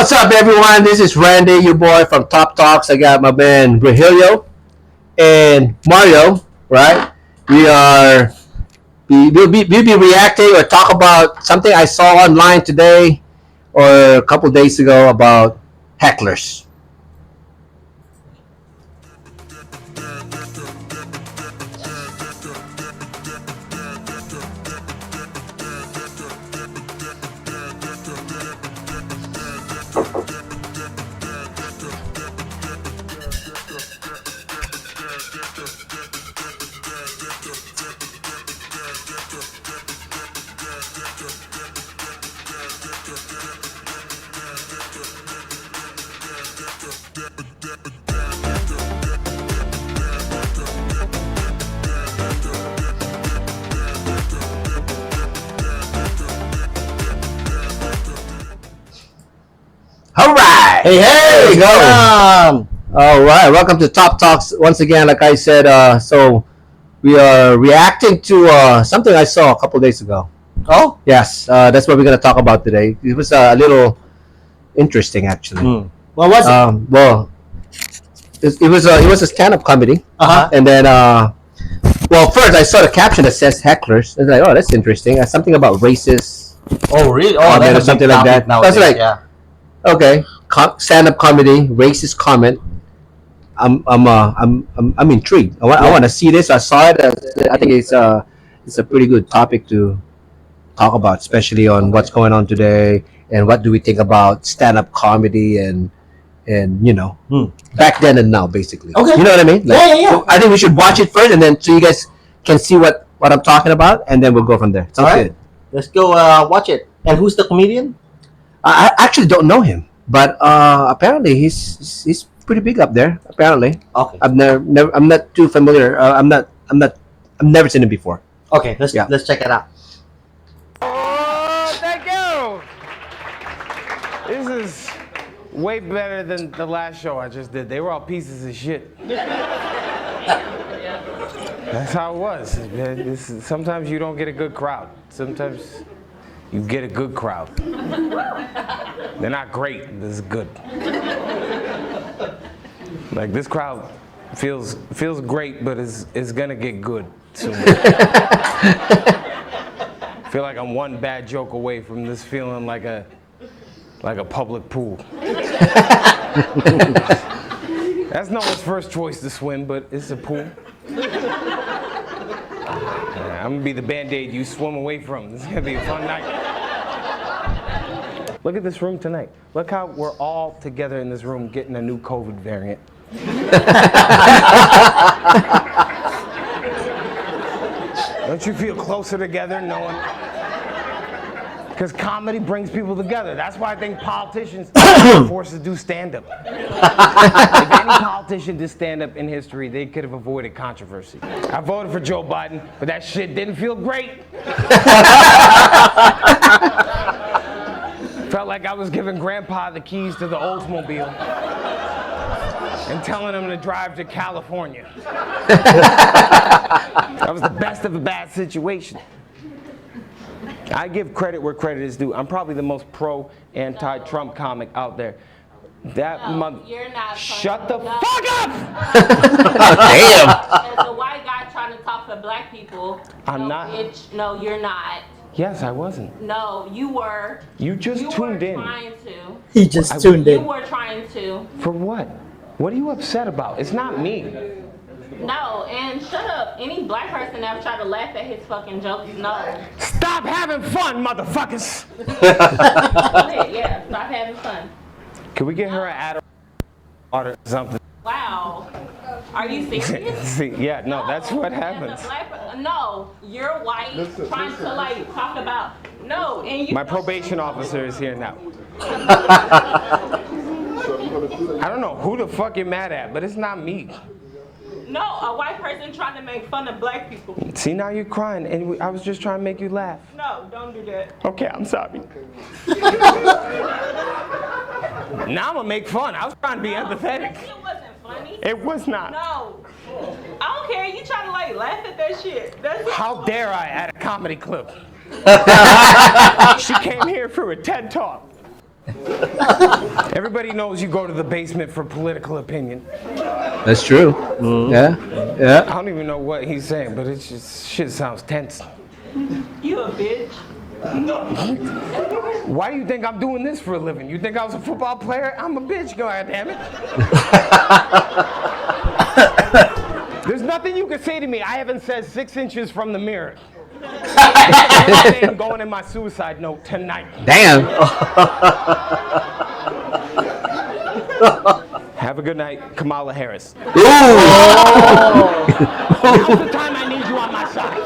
what's up, everyone? This is Randy, your boy from Top Talks. I got my man Virgilio and Mario. Right? We are we'll be reacting or talk about something I saw online today or a couple days ago about hecklers. All right. Hey, There we hey, go. Fil-Am. All right. Welcome to Top Talks once again. Like I said, so we are reacting to something I saw a couple days ago. Oh, Yes, that's what we're gonna talk about today. It was a little interesting, actually. what was it? Well, it was a stand-up comedy, Uh-huh. and then well, first I saw the caption that says hecklers. It's like, oh, that's interesting. Something about racist Oh, really? Oh, comment or that's a something big like that. topic nowadays. That's like, Yeah. okay, stand-up comedy, racist comment. I'm intrigued. I Yeah. want to see this. I saw it. I think it's a pretty good topic to talk about, especially on what's going on today and what do we think about stand-up comedy and Hmm. back then and now, basically. Okay. You know what I mean? Yeah, yeah, yeah. So I think we should watch it first, and then so you guys can see what I'm talking about, and then we'll go from there. Sounds Alright. good. Let's go watch it. And who's the comedian? I actually don't know him, but apparently he's pretty big up there. Apparently, Okay. I'm not too familiar. I've never seen him before. Okay, Yeah. let's check it out. Oh, thank you. This is way better than the last show I just did. They were all pieces of shit. That's how it was. Man. Sometimes you don't get a good crowd. Sometimes you get a good crowd. They're not great. This is good. Like this crowd feels great, but is gonna get good soon. I feel like I'm one bad joke away from this feeling like a public pool. That's no one's first choice to swim, but it's a pool. Yeah, I'm gonna be the Band-Aid you swim away from. This is gonna be a fun night. Look at this room tonight. Look how we're all together in this room getting a new COVID variant. Don't you feel closer together knowing? Because comedy brings people together. That's why I think politicians are forced to do stand-up. If any politician did stand-up in history, they could have avoided controversy. I voted for Joe Biden, but that shit didn't feel great. Felt like I was giving Grandpa the keys to the Oldsmobile and telling him to drive to California. That was the best of a bad situation. I give credit where credit is due. I'm probably the most pro-anti-Trump comic out there. That You're not. Shut the fuck up! Damn. As a white guy trying to talk to black people. I'm not. No, you're not. Yes, I wasn't. No, you were. You just tuned were in. Trying to. He just tuned You in. were trying to. For what? What are you upset about? It's not me. No, and shut up. Any black person ever tried to laugh at his fucking jokes? No. Stop having fun, motherfuckers! Yeah, stop having fun. Can we get her an ad or something? Wow. Are you serious? See, yeah, no, that's what As a happens. no, you're white trying to like talk about no, and you. My probation officer is here now. I don't know who the fuck you're mad at, but it's not me. No, a white person trying to make fun of black people. See, now you're crying, and I was just trying to make you laugh. No, don't do that. Okay, I'm sorry. Now I'm gonna make fun. I was trying to be empathetic. It wasn't funny. It was not. No. I don't care. You trying to like laugh at that shit. That's How dare I at a comedy club? She came here for a TED Talk. Everybody knows you go to the basement for political opinion. That's true. Yeah. I don't even know what he's saying, but it's just shit sounds tense. You a bitch. Why do you think I'm doing this for a living? You think I was a football player? I'm a bitch, god damn it. There's nothing you can say to me I haven't said 6 inches from the mirror. I'm going in my suicide note tonight. Damn. Have a good night, Kamala Harris. Ooh. Now's the time I need you on my side.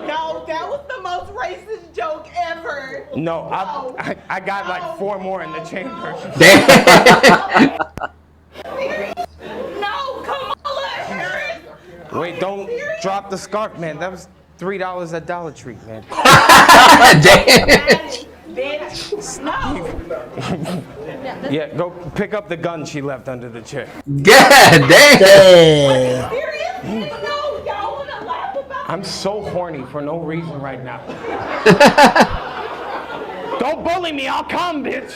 No, that was the most racist joke ever. No, I got like 4 more in the chamber. Damn. No, Kamala Harris. Wait, don't drop the scarf, man. That was $3 at Dollar Tree, man. Damn. Bitch. No. Yeah, go pick up the gun she left under the chair. God damn. Damn. Serious? No, y'all wanna laugh about I'm so horny for no reason right now. Don't bully me, I'll come, bitch.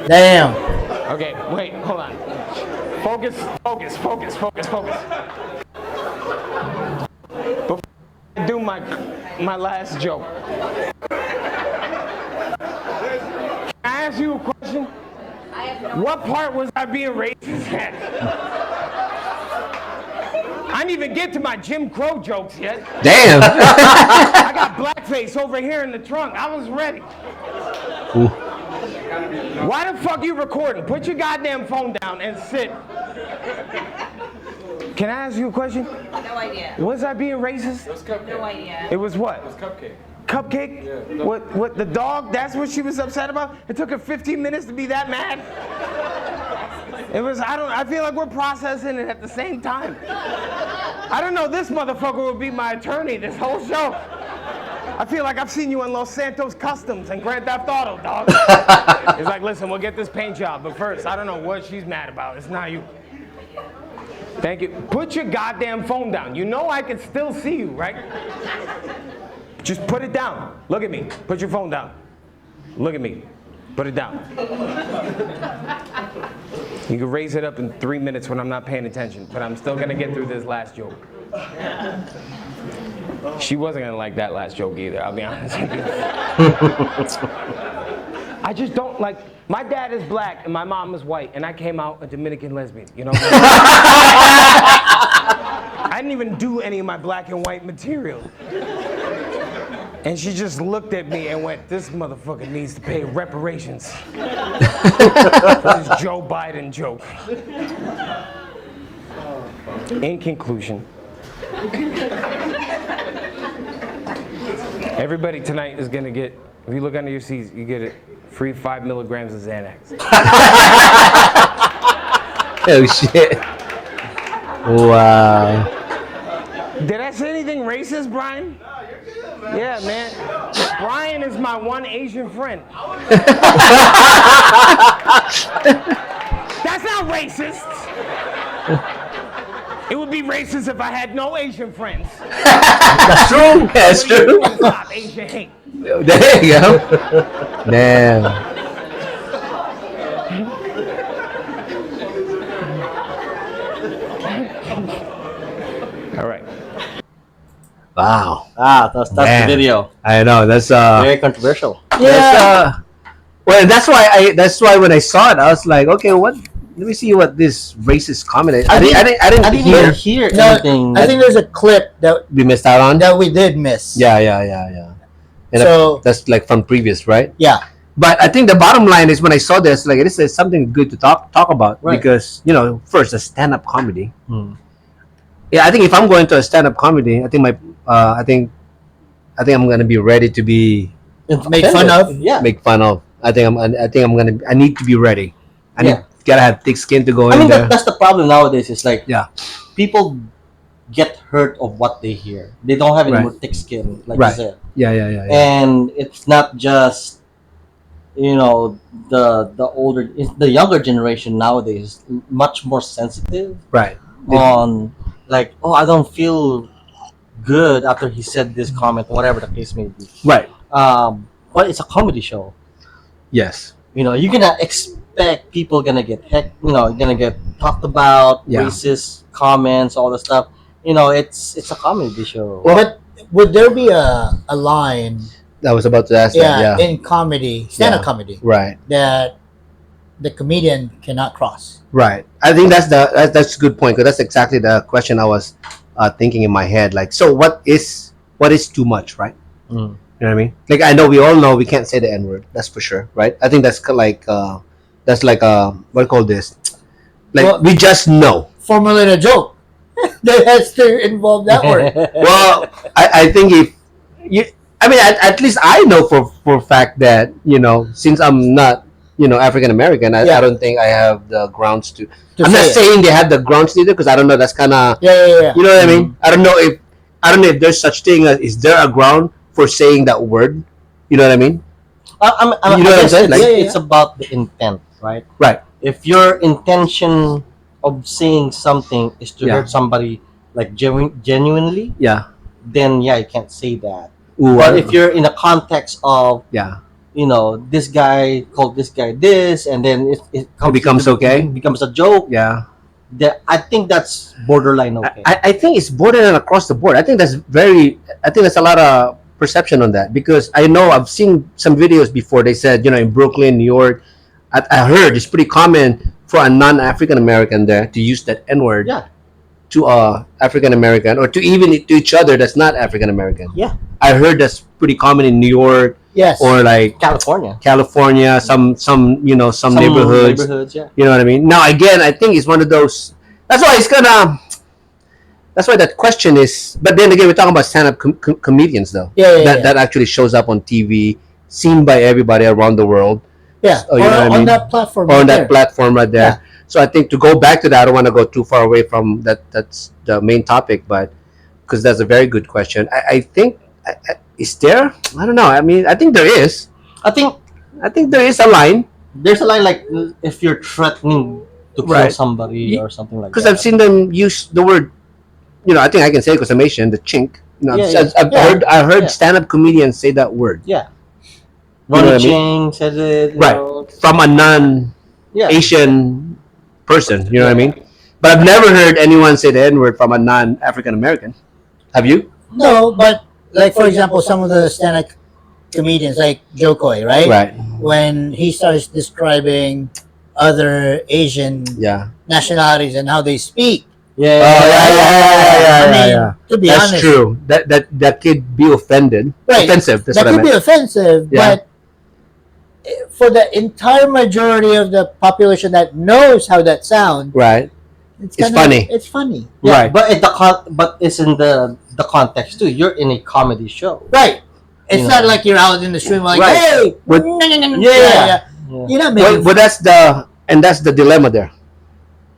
Damn. Okay, wait, hold on. Focus. Before I do my last joke, can I ask you a question? What part was I being racist at? I didn't even get to my Jim Crow jokes yet. Damn. I got blackface over here in the trunk. I was ready. Ooh. Why the fuck you recording? Put your goddamn phone down and sit. Can I ask you a question? No idea. Was I being racist? No idea. It was what? It was cupcake. Cupcake? Yeah. What, the dog? That's what she was upset about? It took her 15 minutes to be that mad? It was, I feel like we're processing it at the same time. I don't know, this motherfucker will be my attorney this whole show. I feel like I've seen you in Los Santos Customs and Grand Theft Auto, dog. It's like, listen, we'll get this paint job, but first, I don't know what she's mad about. It's not you. Thank you. Put your goddamn phone down. You know I can still see you, right? Just put it down. Look at me. Put your phone down. Look at me. Put it down. You can raise it up in 3 minutes when I'm not paying attention, but I'm still gonna get through this last joke. She wasn't gonna like that last joke either, I'll be honest with you. I just don't like, my dad is black and my mom is white, and I came out a Dominican lesbian, you know? I didn't even do any of my black and white material. And she just looked at me and went, this motherfucker needs to pay reparations for this Joe Biden joke. In conclusion, everybody tonight is gonna get, if you look under your seats, you get it free 5 milligrams of Xanax. Oh shit. Wow. Did I say anything racist, Brian? No, you're good, man. Yeah, man. Brian is my one Asian friend. That's not racist. It would be racist if I had no Asian friends. That's true. That's true. Stop Asian hate. There you go. Damn. All right. Wow. That's the video. I know. That's Very controversial. Yeah. Well, that's why when I saw it, I was like, okay, what? Let me see what this racist comment is. I didn't even hear anything. I think there's a clip that we missed out on. we did miss. Yeah. And So- that's like from previous, right? Yeah. But I think the bottom line is when I saw this, like this is something good to talk about Right. because first a stand-up comedy. Hmm. Yeah, I think if I'm going to a stand-up comedy, I think I think I'm gonna be ready to be Make fun of. Yeah. make fun of. I need to be ready. Yeah. Gotta have thick skin to go I in mean, there. that's the problem nowadays. It's like, Yeah. people get hurt of what they hear. They don't have any Right. more thick skin, like Right. you said. Yeah. And it's not just, the older, it's the younger generation nowadays is much more sensitive Right. on, like, oh, I don't feel good after he said this comment, whatever the case may be. Right. But it's a comedy show. Yes. You know, you cannot expect people gonna get gonna get talked about, Yeah. racist comments, all the stuff. You know, it's a comedy show. Well, But would there be a line, I was about to ask that. Yeah. in comedy, stand-up Yeah. comedy, Right. that the comedian cannot cross? Right. I think that's a good point, because that's exactly the question I was thinking in my head. Like, so what is too much, right? Mm. You know what I mean? Like, I know we all know we can't say the N word. That's for sure, right? I think that's like what do you call this? Like, Well- we just know. Formulate a joke that has to involve that word. Well, I think if you, I mean, at least I know for a fact that, since I'm not, African American, I Yeah. don't think I have the grounds to. To I'm not say it. saying they have the grounds to, because I don't know. That's kind of, Yeah. you know what I mean. I don't know if there's such thing as, is there a ground for saying that word? You know what I mean? I You know what I'm guess saying? It's, Like- it's about the intent, right? Right. If your intention of saying something is to Yeah. hurt somebody, like genuinely, Yeah. then yeah, you can't say that. Ooh, But if you're in a context of, yeah, this guy called this guy this, and then it becomes okay? becomes a joke. yeah. I think that's borderline okay. I think it's borderline across the board. I think that's a lot of perception on that, because I know I've seen some videos before. They said, in Brooklyn, New York, I heard it's pretty common for a non-African American there to use that N word Yeah. to African American, or to even to each other that's not African American. Yeah. I heard that's pretty common in New York, Yes. or like California, California, some neighborhoods. yeah. You know what I mean? Now, again, I think it's one of those. That's why That's why that question is. But then again, we're talking about stand-up comedians, though. Yeah. That actually shows up on TV, seen by everybody around the world. Yeah. Oh, you or know what I on mean? that platform. Or on right that there. platform right there. Yeah. So I think, to go back to that, I don't want to go too far away from that. That's the main topic, but because that's a very good question. I think is there? I don't know. I mean, I think there is. I think There is a line, there's a line like if you're threatening to kill Right. somebody or something like because that. I've seen them use the word. I think I can say it because I'm Asian. The chink. Yeah, I heard Yeah. stand-up comedians say that word Yeah. know what Ronnie I mean? Chang said it. Right. From a Yeah. non-Asian person. You know what I mean? But I've never heard anyone say the N-word from a non-African American. Have you? No, but like for example, some of the stand-up comedians, like Joe Coy, right? Right. When he starts describing other Asian Yeah. nationalities and how they speak. Yeah. I mean, yeah. to be That's honest, true. That kid be offended. Right. Offensive. That's that what I could be meant. offensive, Yeah. but for the entire majority of the population that knows how that sounds, Right. It's funny. It's funny, Yeah, Right. but but it's in the context too. You're in a comedy show. right? It's You not know. like you're out in the street like, Right. hey, But- Yeah. You're not Well, making. but that's the dilemma there.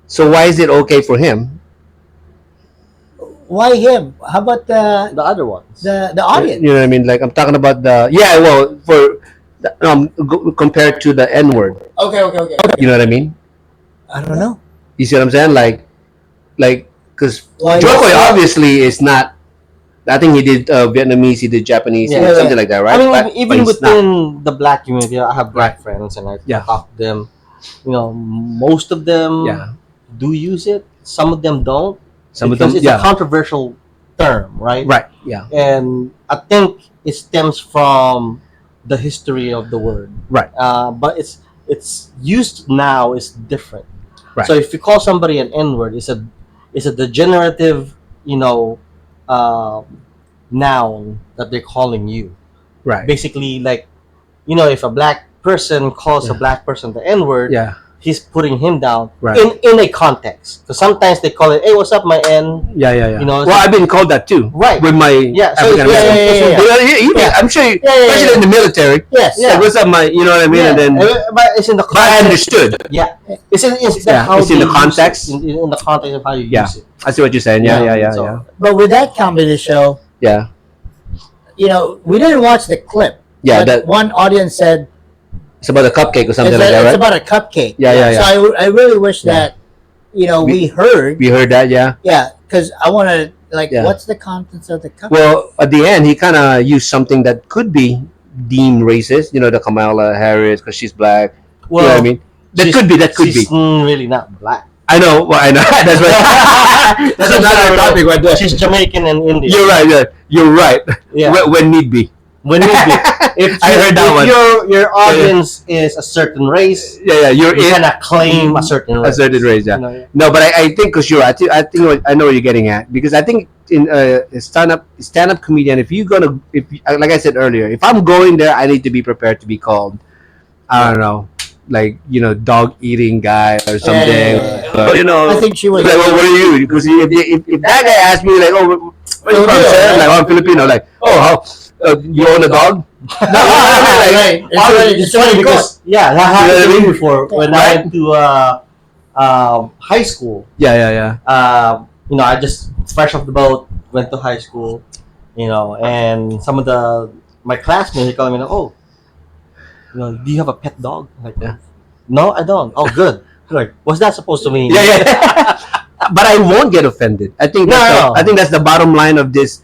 So why is it okay for him? Why him? How about the The other ones. the audience? You know what I mean? Like, I'm talking about compared to the N word. Okay. You know what I mean? I don't know. You see what I'm saying? Like, because Why Joe Coy not? obviously is not. I think he did Vietnamese, he did Japanese, Yeah. something like that, right? I mean, But even he's not. within the black community, I have black friends, and I Yeah. talk to them. Most of them Yeah. do use it. Some of them don't. Some of because them, it's yeah. a controversial term, right? Right. Yeah. And I think it stems from the history of the word. Right. But it's used now is different. Right. So if you call somebody an N-word, it's a degenerative, noun that they're calling you. Right. Basically, like, if a black person calls a Yeah. black person the N-word, Yeah. he's putting him down Right. in a context. Because sometimes they call it, "Hey, what's up, my N?" Yeah. You know, well, I've been called that too. Right. With my Yeah, so African yeah, American. yeah. I'm sure, Yeah. especially in the military. Yes. Yeah. Like, what's up, my? You know what I mean? Yeah, And then, but it's in the but I context. understood. Yeah, it's in Yeah, how it's in they the use context. it, in the context of how you Yeah. use it. I see what you're saying. Yeah. So- But with that comedy show, Yeah. we didn't watch the clip. Yeah, but that- one audience said It's about a cupcake or something it's, like that, it's right? about a cupcake. Yeah. So I really wish Yeah. that we heard. We heard that, yeah. Yeah, because I want to like, Yeah. what's the contents of the cup? Well, at the end, he kind of used something that could be deemed racist. You know, the Kamala Harris because she's black. Well, you know what I mean? That could be. That could be. she's really not black. I know. Well, I know. That's right. That's another topic right there. She's Jamaican and Indian. You're right. Yeah. You're right. Yeah. When need be. When you if I heard that one. your audience is a certain race, Yeah. you You're in cannot claim a certain a race. certain race. Yeah. You know, No, but I think because you're. I think I know what you're getting at because I think in stand up comedian, if you're gonna like I said earlier, if I'm going there, I need to be prepared to be called. I don't know, like dog eating guy or something. Yeah. But, I think she was. like, well, what are you? Because if that guy asked me like, oh, where you from, sir? Like, I'm Filipino. Like, oh, how you own a dog? No, Right. It's funny because that happened You know what I to me mean? before when I went to high school. Yeah. I just fresh off the boat went to high school, and some of my classmates are calling me, oh, do you have a pet dog? I'm like, Yeah. no, I don't. Oh, good. Like, what's that supposed to mean? Yeah. But I won't get offended. I think No. I think that's the bottom line of this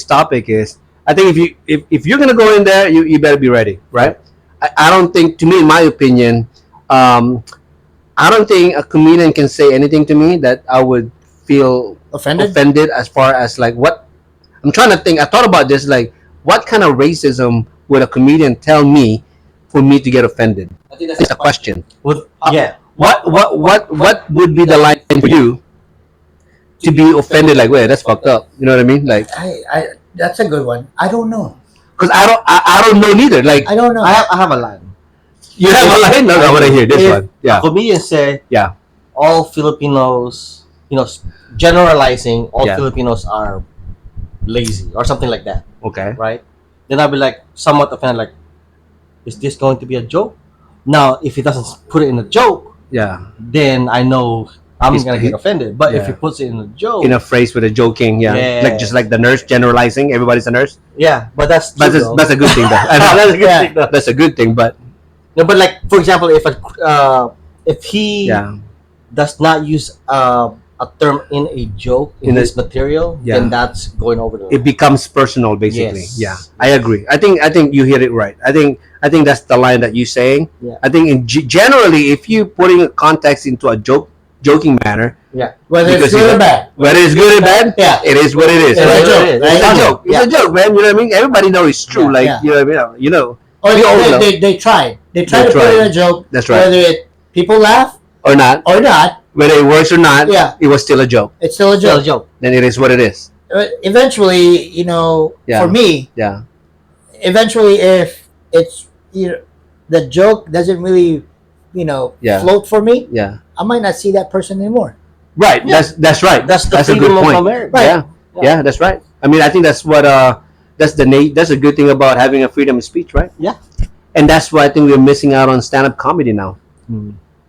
topic is I think if you're gonna go in there, you better be ready, right? I don't think, to me, in my opinion, I don't think a comedian can say anything to me that I would feel Offended? as far as like what I'm trying to think. I thought about this, like what kind of racism would a comedian tell me for me to get offended? I think that's a question. Yeah. What would be the line for you to be offended? Like, wait, that's fucked up. You know what I mean? Like, I that's a good one. I don't know. because I don't know neither. Like, I don't know. I have a line. you have a line? No, I want to hear this If one. Yeah, Comedians say, Yeah. all Filipinos, generalizing, all Yeah. Filipinos are lazy or something like that, okay. right? Then I'll be like somewhat offended, like, is this going to be a joke? Now, if he doesn't put it in a joke, Yeah, then I know I'm He's- gonna get offended. But if yeah. he puts it in a joke, in a phrase with a joking. Yeah, Yeah. like just like the nurse generalizing. Everybody's a nurse. yeah, but that's But true, though. that's a good thing. Though. I know. That's a good Yeah. thing, though. That's a good thing. But No, but like for example, if he yeah, does not use a term in a joke in In a- his material, Yeah. then that's going over the it becomes personal, basically. Yes. Yeah, I agree. I think you hit it right. I think that's the line that you're saying. Yeah. I think generally, if you putting a context into a joking manner, Whether because it's good you- or bad. whether it's good or bad, Yeah. it is what it is. It's a right? joke, It's right? a joke. It's Yeah. a joke, man. You know what I mean? Everybody knows it's true. Yeah. Like Yeah. you know what I mean? Or We all know. they tried. They tried They to put tried. in a joke. That's right. Whether people laugh Or not, or not, whether it works or not, Yeah. it was still a joke. it's still a Still a joke. joke. Then it is what it is. Eventually, Yeah. for me, Yeah. eventually, if it's the joke doesn't really, Yeah. float for me, Yeah. I might not see that person anymore. Right. Yeah. That's right. That's the a good freedom of point. America. Right. Yeah. Yeah, that's right. I mean, I think that's what that's that's a good thing about having a freedom of speech, right? Yeah. And that's why I think we're missing out on stand-up comedy now.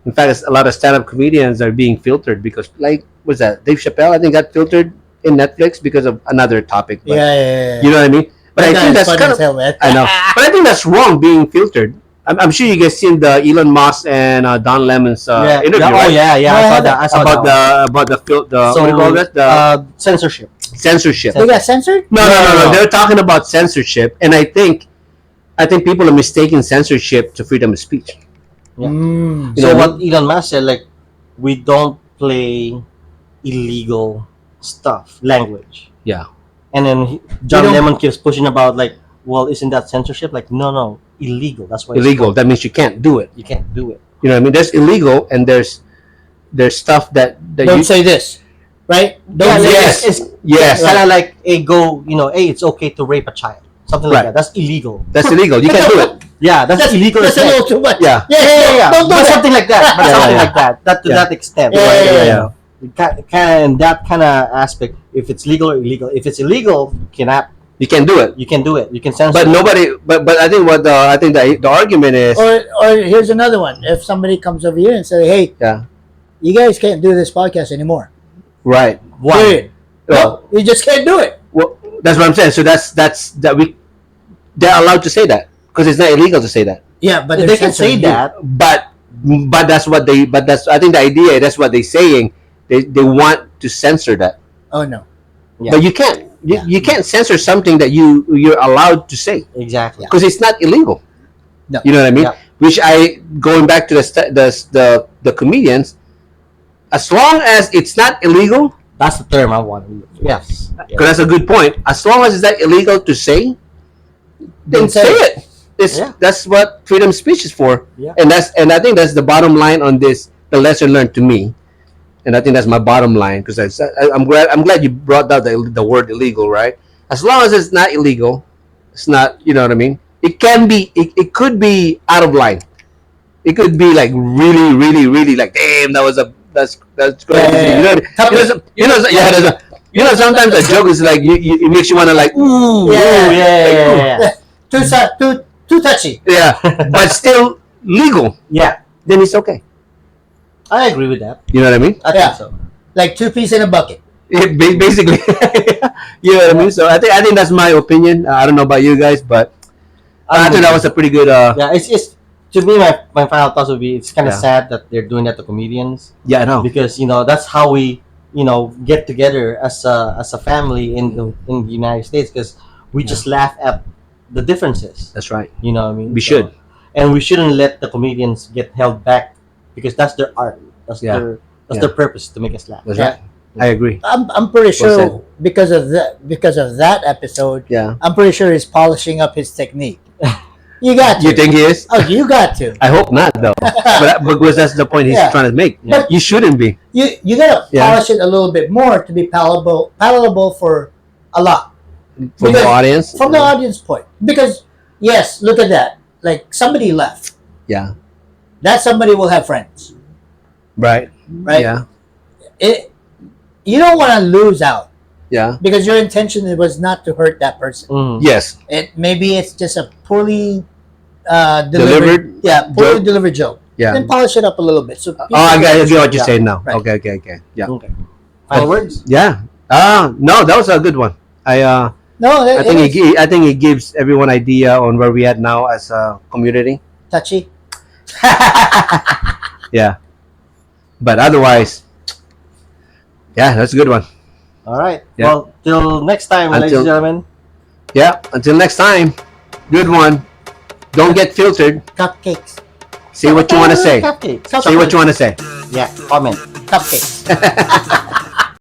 In fact, a lot of stand-up comedians are being filtered because, like, what's that? Dave Chappelle, I think, got filtered in Netflix because of another topic. But, Yeah. You know what I mean? But I That think guy is that's funny kind as of hell, man. I know, but I think that's wrong being filtered. I'm sure you guys seen the Elon Musk and Don Lemon's interview, Oh right? yeah. No, I I saw that. I saw About that. what So, do you call that? The censorship. censorship. They got censored? No. No. They're talking about censorship, and I think people are mistaking censorship to freedom of speech. Yeah. Mm. You So know what Elon Musk said, like, we don't play illegal stuff, language. Yeah. And then John don't- Lemon keeps pushing about, like, well, isn't that censorship? Like, no, illegal. That's why it's Illegal. called- That means you can't do it. You can't do it. You know what I mean? There's illegal, and there's stuff that Don't you say this, right? Don't Yeah, say yes. this. yes, Kind of like hey, it's okay to rape a child, something like Right. that. That's illegal. that's illegal. You can't do it. Yeah, that's illegal. That's a as heck. little too much. Yeah. Yeah. Don't do But that. something like that. But Yeah, something yeah. like that. That to Yeah. that extent. Yeah, right? yeah, yeah. That kind of aspect. If it's legal or illegal. If it's illegal, You can't do it. you can do it. You can censor. But it. nobody. But I think the argument is. Or here's another one. If somebody comes over here and say, "Hey, Yeah. you guys can't do this podcast anymore," Right. Why? period. Well, No, you just can't do it. well, that's what I'm saying. So they're allowed to say that because it's not illegal to say that. Yeah, but They they're can say censoring you. that. But that's what they. But that's I think the idea. That's what they're saying. They want to censor that. Oh no. Yeah. But you can't. You can't censor something that you're allowed to say Exactly. because it's not illegal. No. You know what I mean? Yeah. Which going back to the comedians, as long as it's not illegal, That's the term I want. Yes. because that's a good point. As long as it's not illegal to say, then say it. That's what freedom of speech is for. Yeah. And I think that's the bottom line on this. The lesson learned to me, and I think that's my bottom line because I'm glad you brought out the word illegal, right? As long as it's not illegal, it's not. You know what I mean? It can be. It could be out of line. It could be like really, really, really like damn. That's crazy. Yeah. Sometimes a joke is like it makes you want to like ooh, Yeah. Yeah. Too touchy. yeah, but still legal. Yeah. Then it's okay. I agree with that. You know what I mean? I Yeah. think so. Like 2 peas in a bucket. Basically, you know what I mean. So I think that's my opinion. I don't know about you guys, but I think that was a pretty good. Yeah, it's to me my final thoughts would be it's kind of sad that they're doing that to comedians Yeah, I know. because that's how we get together as a family in the United States because we just laugh at the differences. That's right. You know what I mean? We should. And we shouldn't let the comedians get held back because that's their art. That's Yeah. their purpose to make us laugh. That's right. I agree. I'm pretty Well sure because of that episode, Yeah. I'm pretty sure he's polishing up his technique. You got to. You think he is? Oh, you got to. I hope not, though. but because that's the point he's Yeah. trying to make. But- You shouldn't be. You gotta Yeah. polish it a little bit more to be palatable for a lot From the audience. from the audience point. Because yes, look at that. Like somebody left. Yeah. That somebody will have friends, Right. right? Yeah. You don't want to lose out Yeah. because your intention was not to hurt that person. Mm. Yes. Maybe it's just a poorly Delivered poorly joke? delivered joke. Yeah. Then polish it up a little bit. So Oh, I get what you're Yeah. saying now. Right. Okay. Yeah. Okay. Final words? Yeah. No, that was a good one. I No, I think it gives everyone idea on where we at now as a community. touchy. Yeah. But otherwise, yeah, that's a good one. All right. Yeah. Well, till next time, ladies and gentlemen. Yeah. Until next time, good one. Don't get filtered. Cupcakes. Say what you want to say. Cupcakes. Say what you want to say. Yeah. Comment. Cupcakes.